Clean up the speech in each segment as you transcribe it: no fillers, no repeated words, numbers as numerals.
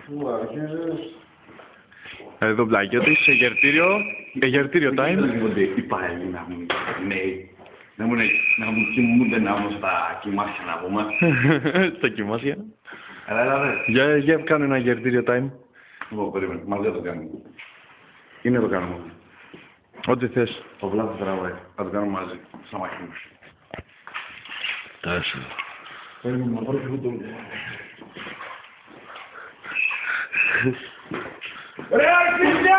Πού αρχίζεις? Εδώ Πλαγιώτης, εγερτήριο time. Οι παλαιοί να έχουν νέοι. Να μου κοιμούνται να βγουν στα κοιμάσια να πούμε. Στα κοιμάσια. Έλα. Για κάνω ένα εγερτήριο time. Λοιπόν, περίμενε, μαζί θα το κάνουμε. Είναι το κάνουμε. Ό,τι θες. Ο Βλάδος τραβάει. Θα το κάνουμε μαζί. Στα μάχη μου. Τάσου. Περίμενε, να πάρω και εγώ το... Ρε αρχίδια!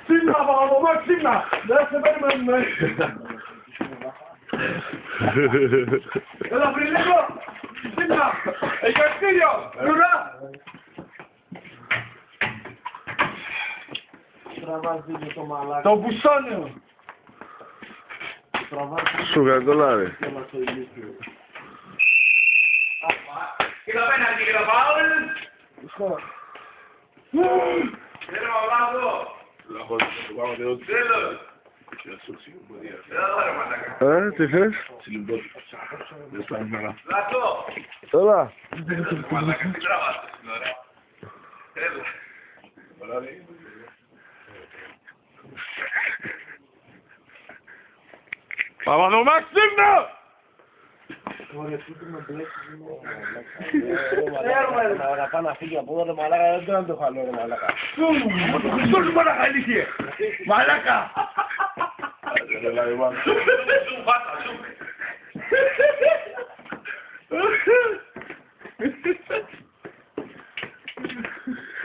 Ξύπνα, Παπαδομά, ξύπνα! Δεν σε περιμένουμε! Έλα πριν λίγο! Ξύπνα! Εγερτήριο! Ουρά! Το μπουσόνιο! Σου γαγκολάρε. Και το πέναντι και το φάουλ. Θέλω Βλάδο. Θέλω. Τι θες? Βλάδο. Έλα. Μαλάκα, τι τραβάς. Έλα. Παπαδομά, ξύπνα! Να πάω να φύγει από εδώ, μαλάκα, δεν θέλω να το χαλώ, μαλάκα. Σου μαλάκα, ηλικίε. Μαλάκα. Σου βάτα, σου.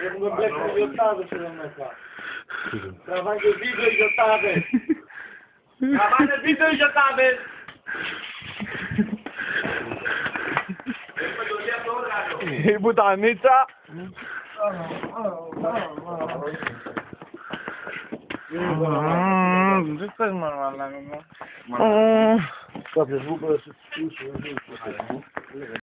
Έχουμε μπλέξει γιοτάδες εδώ μέσα. Τραβάνε και βίντεο γιοτάδες. Τραβάνε βίντεο γιοτάδες. Η μπουτανίτσα. Δεν θες μαλάκα μου. Κάποιος Κάποιος μου είπε